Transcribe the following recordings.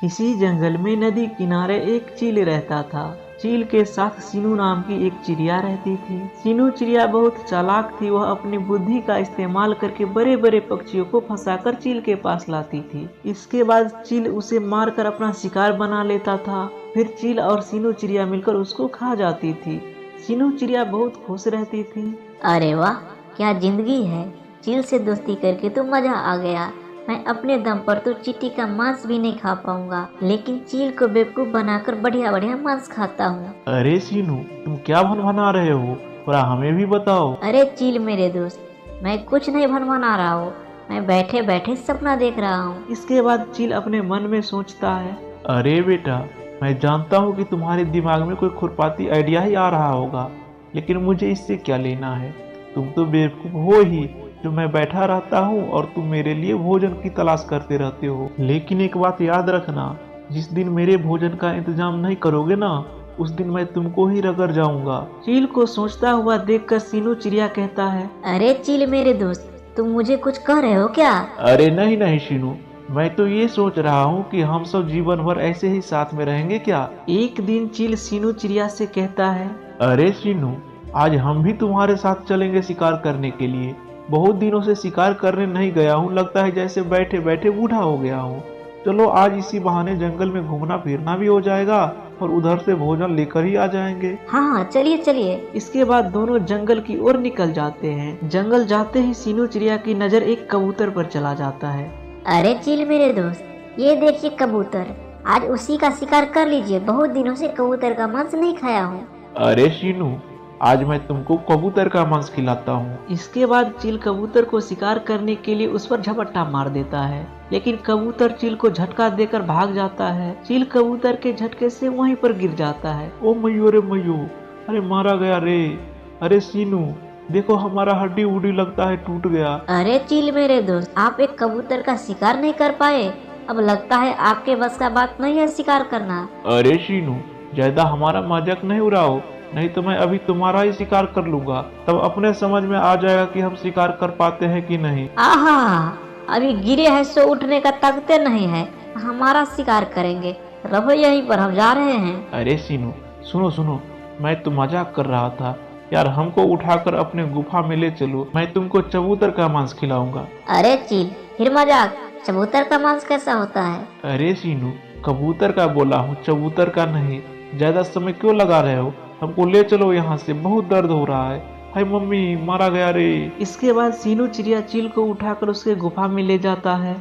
किसी जंगल में नदी किनारे एक चील रहता था। चील के साथ सीनू नाम की एक चिड़िया रहती थी। सीनू चिड़िया बहुत चालाक थी। वह अपनी बुद्धि का इस्तेमाल करके बड़े बड़े पक्षियों को फंसाकर चील के पास लाती थी। इसके बाद चील उसे मारकर अपना शिकार बना लेता था। फिर चील और सीनू चिड़िया मिलकर उसको खा जाती थी। सीनू चिड़िया बहुत खुश रहती थी। अरे वाह, क्या जिंदगी है। चील से दोस्ती करके तो मजा आ गया। मैं अपने दम पर तो चींटी का मांस भी नहीं खा पाऊंगा, लेकिन चील को बेवकूफ बनाकर बढ़िया बढ़िया मांस खाता हूँ। अरे सीनू, तुम क्या भनभना रहे हो? थोड़ा हमें भी बताओ। अरे चील मेरे दोस्त, मैं कुछ नहीं भनभना रहा हूँ। मैं बैठे बैठे सपना देख रहा हूँ। इसके बाद चील अपने मन में सोचता है, अरे बेटा, मैं जानता हूँ कि तुम्हारे दिमाग में कोई खुरपाती आइडिया ही आ रहा होगा, लेकिन मुझे इससे क्या लेना है। तुम तो बेवकूफ हो ही, जो मैं बैठा रहता हूँ और तुम मेरे लिए भोजन की तलाश करते रहते हो। लेकिन एक बात याद रखना, जिस दिन मेरे भोजन का इंतजाम नहीं करोगे ना, उस दिन मैं तुमको ही रगड़ जाऊंगा। चील को सोचता हुआ देखकर सीनू चिड़िया कहता है, अरे चील मेरे दोस्त, तुम मुझे कुछ कह रहे हो क्या? अरे नहीं नहीं सीनू, मैं तो ये सोच रहा हूँ कि हम सब जीवन भर ऐसे ही साथ में रहेंगे क्या। एक दिन चील सीनू चिड़िया से कहता है, अरे सीनू, आज हम भी तुम्हारे साथ चलेंगे शिकार करने के लिए। बहुत दिनों से शिकार करने नहीं गया हूँ, लगता है जैसे बैठे बैठे बूढ़ा हो गया हूँ। चलो आज इसी बहाने जंगल में घूमना फिरना भी हो जाएगा और उधर से भोजन लेकर ही आ जाएंगे। हाँ चलिए चलिए। इसके बाद दोनों जंगल की ओर निकल जाते हैं। जंगल जाते ही सीनू चिड़िया की नजर एक कबूतर पर चला जाता है। अरे चील मेरे दोस्त, ये देखिए कबूतर, आज उसी का शिकार कर लीजिए। बहुत दिनों से कबूतर का मांस नहीं खाया हूँ। अरे सीनू, आज मैं तुमको कबूतर का मांस खिलाता हूँ। इसके बाद चील कबूतर को शिकार करने के लिए उस पर झपट्टा मार देता है, लेकिन कबूतर चील को झटका देकर भाग जाता है। चील कबूतर के झटके से वहीं पर गिर जाता है। ओ मयूर, रे मयूर, अरे मारा गया रे। अरे सीनू, देखो हमारा हड्डी उड्डी लगता है टूट गया। अरे चील मेरे दोस्त, आप एक कबूतर का शिकार नहीं कर पाए। अब लगता है आपके बस का बात नहीं है शिकार करना। अरे सीनू, ज्यादा हमारा मजाक नहीं उड़ाओ, नहीं तो मैं अभी तुम्हारा ही शिकार कर लूंगा। तब अपने समझ में आ जाएगा कि हम शिकार कर पाते हैं कि नहीं। आहा, अभी गिरे हैं सो उठने का ताकते नहीं है। हमारा शिकार करेंगे, रहो यहीं पर, हम जा रहे हैं। अरे सीनू, सुनो सुनो, मैं तो मजाक कर रहा था यार। हमको उठाकर अपने गुफा में ले चलो, मैं तुमको कबूतर का मांस खिलाऊंगा। अरे चील, फिर मजाक? कबूतर का मांस कैसा होता है? अरे सीनू, कबूतर का बोला हूँ, कबूतर का नहीं। ज्यादा समय क्यों लगा रहे हो? हमको ले चलो यहाँ से, बहुत दर्द हो रहा है। हाय मम्मी, मारा गया रे। इसके बाद सीनू चिड़िया चील को उठाकर उसके गुफा में ले जाता है।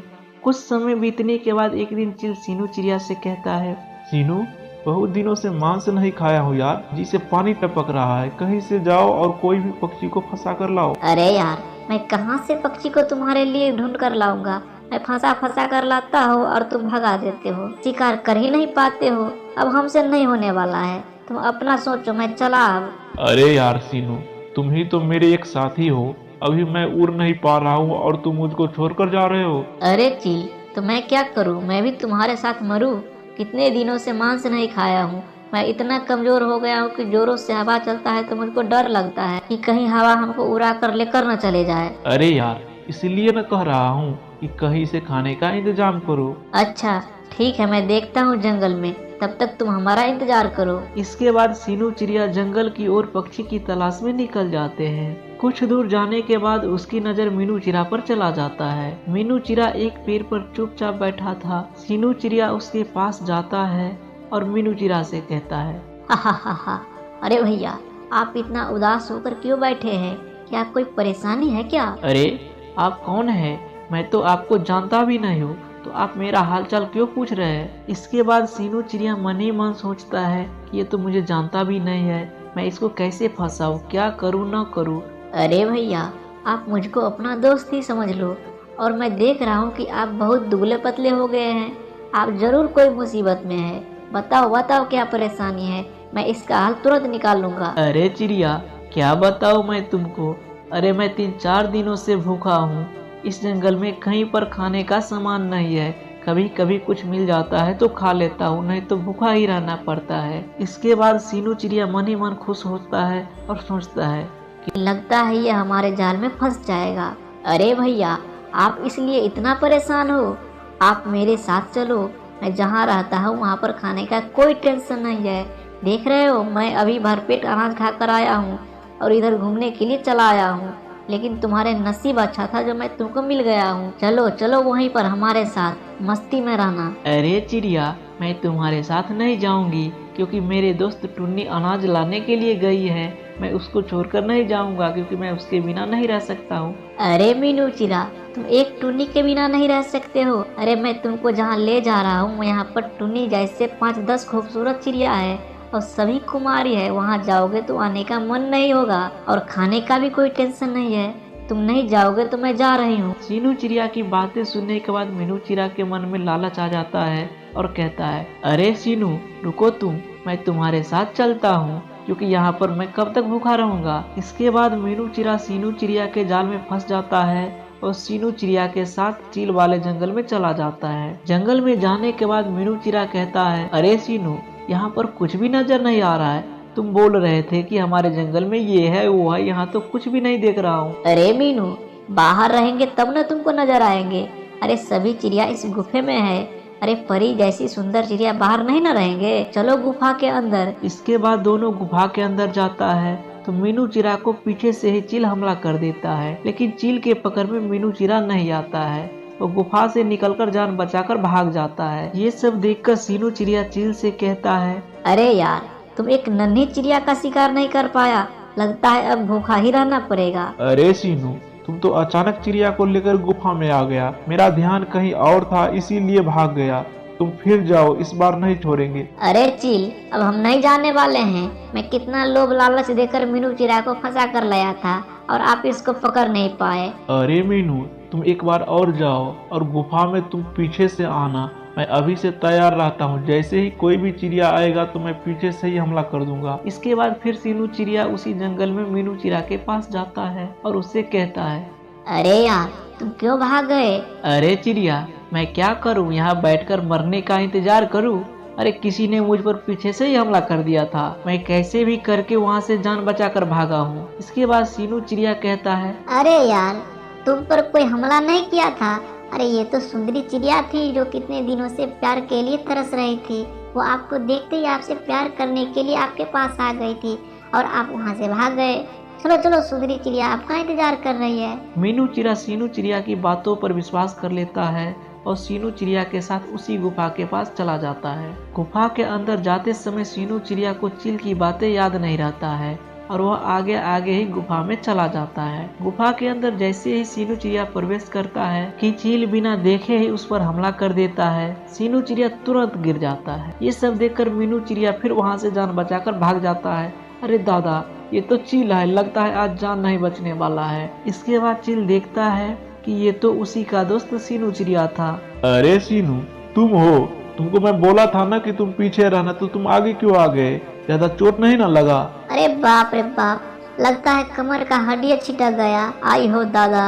कुछ समय बीतने के बाद एक दिन चील सीनू चिड़िया से कहता है, सीनू, बहुत दिनों से मांस नहीं खाया हूँ यार, जी से पानी टपक रहा है। कहीं से जाओ और कोई भी पक्षी को फंसा कर लाओ। अरे यार, मैं कहाँ से पक्षी को तुम्हारे लिए ढूंढ कर लाऊंगा? मैं फंसा फंसा कर लाता हूँ और तुम भगा देते हो। शिकार कर ही नहीं पाते हो। अब हमसे नहीं होने वाला है, तुम अपना सोचो, मैं चला अब। अरे यार सीनू, तुम ही तो मेरे एक साथी हो। अभी मैं उड़ नहीं पा रहा हूँ और तुम मुझको छोड़कर जा रहे हो। अरे चील, तो मैं क्या करूँ? मैं भी तुम्हारे साथ मरूं? कितने दिनों से मांस नहीं खाया हूँ। मैं इतना कमजोर हो गया हूँ कि जोरों से हवा चलता है तो मुझको डर लगता है कि कहीं हवा हमको उड़ा कर लेकर न चले जाए। अरे यार, इसलिए न कह रहा हूँ कि कहीं से खाने का इंतजाम करो। अच्छा ठीक है, मैं देखता हूँ जंगल में, तब तक तुम हमारा इंतजार करो। इसके बाद सीनू चिड़िया जंगल की ओर पक्षी की तलाश में निकल जाते हैं। कुछ दूर जाने के बाद उसकी नजर मीनू चिड़ा पर चला जाता है। मीनू चिड़ा एक पेड़ पर चुपचाप बैठा था। सीनू चिड़िया उसके पास जाता है और मीनू चिड़ा से कहता है, हा। अरे भैया, आप इतना उदास होकर क्यों बैठे हैं? क्या कोई परेशानी है क्या? अरे आप कौन है? मैं तो आपको जानता भी नहीं हूँ, तो आप मेरा हालचाल क्यों पूछ रहे हैं? इसके बाद सीनू चिड़िया मन ही मन सोचता है कि ये तो मुझे जानता भी नहीं है, मैं इसको कैसे फंसाऊं, क्या करूं ना करूं। अरे भैया, आप मुझको अपना दोस्त ही समझ लो, और मैं देख रहा हूँ कि आप बहुत दुबले पतले हो गए हैं। आप जरूर कोई मुसीबत में है। बताओ बताओ क्या परेशानी है, मैं इसका हल तुरंत निकाल लूंगा। अरे चिड़िया, क्या बताऊं मैं तुमको। अरे मैं 3-4 दिनों से भूखा हूँ। इस जंगल में कहीं पर खाने का सामान नहीं है। कभी कभी कुछ मिल जाता है तो खा लेता हूँ, नहीं तो भूखा ही रहना पड़ता है। इसके बाद सीनू चिड़िया मन ही मन खुश होता है और सोचता है कि लगता है ये हमारे जाल में फंस जाएगा। अरे भैया, आप इसलिए इतना परेशान हो? आप मेरे साथ चलो, मैं जहाँ रहता हूँ वहाँ पर खाने का कोई टेंशन नहीं है। देख रहे हो, मैं अभी भरपेट अनाज खा कर आया हूँ और इधर घूमने के लिए चला आया हूँ। लेकिन तुम्हारे नसीब अच्छा था जो मैं तुमको मिल गया हूँ। चलो चलो वहीं पर हमारे साथ मस्ती में रहना। अरे चिड़िया, मैं तुम्हारे साथ नहीं जाऊंगी, क्योंकि मेरे दोस्त टुन्नी अनाज लाने के लिए गई है। मैं उसको छोड़कर नहीं जाऊंगा, क्योंकि मैं उसके बिना नहीं रह सकता हूँ। अरे मीनू चिड़ा, तुम एक टुन्नी के बिना नहीं रह सकते हो। अरे मैं तुमको जहाँ ले जा रहा हूँ यहाँ पर टुन्नी जैसे 5-10 खूबसूरत चिड़िया है और सभी कुमारी है। वहाँ जाओगे तो आने का मन नहीं होगा और खाने का भी कोई टेंशन नहीं है। तुम नहीं जाओगे तो मैं जा रही हूँ। सीनू चिड़िया की बातें सुनने के बाद मीनू चिड़िया के मन में लालच आ जाता है और कहता है, अरे सीनू रुको तुम, मैं तुम्हारे साथ चलता हूँ, क्योंकि यहाँ पर मैं कब तक भूखा रहूंगा। इसके बाद मीनू चिड़िया सीनू चिड़िया के जाल में फंस जाता है और सीनू चिड़िया के साथ चील वाले जंगल में चला जाता है। जंगल में जाने के बाद मीनू चिड़िया कहता है, अरे सीनू यहाँ पर कुछ भी नजर नहीं आ रहा है। तुम बोल रहे थे कि हमारे जंगल में ये है वो है, यहाँ तो कुछ भी नहीं देख रहा हूँ। अरे मीनू, बाहर रहेंगे तब न तुमको नजर आएंगे। अरे सभी चिड़िया इस गुफे में है। अरे परी जैसी सुंदर चिड़िया बाहर नहीं न रहेंगे। चलो गुफा के अंदर। इसके बाद दोनों गुफा के अंदर जाता है तो मीनू चिड़ा को पीछे से ही चील हमला कर देता है, लेकिन चील के पकड़ में मीनू चिड़ा नहीं आता है। वो गुफा से निकलकर जान बचाकर भाग जाता है। ये सब देखकर सीनू चिड़िया चील से कहता है, अरे यार, तुम एक नन्ही चिड़िया का शिकार नहीं कर पाया। लगता है अब भूखा ही रहना पड़ेगा। अरे सीनू, तुम तो अचानक चिड़िया को लेकर गुफा में आ गया। मेरा ध्यान कहीं और था, इसीलिए भाग गया। तुम फिर जाओ, इस बार नहीं छोड़ेंगे। अरे चील, अब हम नहीं जाने वाले हैं। मैं कितना लोभ लालच देकर मीनू चिड़िया को फंसा कर लाया था और आप इसको पकड़ नहीं पाए। अरे मीनू, तुम एक बार और जाओ और गुफा में तुम पीछे से आना। मैं अभी से तैयार रहता हूँ। जैसे ही कोई भी चिड़िया आएगा तो मैं पीछे से ही हमला कर दूंगा। इसके बाद फिर सीनू चिड़िया उसी जंगल में मीनू चिड़ा के पास जाता है और उससे कहता है, अरे यार, तुम क्यों भाग गए? अरे चिड़िया, मैं क्या करूँ, यहाँ बैठकर मरने का इंतजार करूँ? अरे किसी ने मुझ पर पीछे से ही हमला कर दिया था। मैं कैसे भी करके वहाँ से जान बचाकर भागा हूँ। इसके बाद सीनू चिड़िया कहता है, अरे यार, तुम पर कोई हमला नहीं किया था। अरे ये तो सुंदरी चिड़िया थी जो कितने दिनों से प्यार के लिए तरस रही थी। वो आपको देखते ही आपसे प्यार करने के लिए आपके पास आ गई थी और आप वहाँ से भाग गए। चलो चलो सुंदरी चिड़िया, आपका इंतजार कर रही है। मीनू चिड़ा सीनू चिड़िया की बातों पर विश्वास कर लेता है और सीनू चिड़िया के साथ उसी गुफा के पास चला जाता है। गुफा के अंदर जाते समय सीनू चिड़िया को चील की बातें याद नहीं रहता है और वह आगे आगे ही गुफा में चला जाता है। गुफा के अंदर जैसे ही सीनू चिड़िया प्रवेश करता है कि चील बिना देखे ही उस पर हमला कर देता है। सीनू चिड़िया तुरंत गिर जाता है। ये सब देखकर मीनू चिड़िया फिर वहाँ से जान बचाकर भाग जाता है। अरे दादा, ये तो चील है, लगता है आज जान नहीं बचने वाला है। इसके बाद चील देखता है कि ये तो उसी का दोस्त सीनू चिड़िया था। अरे सीनू, तुम हो? तुमको मैं बोला था ना कि तुम पीछे रहना, तो तुम आगे क्यों आ गए? ज्यादा चोट नहीं ना लगा? अरे बाप रे बाप, लगता है कमर का हड्डी छिटक गया। आई हो दादा।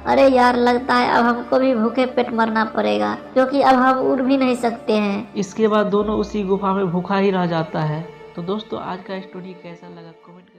अरे यार, लगता है अब हमको भी भूखे पेट मरना पड़ेगा, क्योंकि अब हम उड़ भी नहीं सकते हैं। इसके बाद दोनों उसी गुफा में भूखा ही रह जाता है। तो दोस्तों, आज का स्टोरी कैसा लगा कमेंट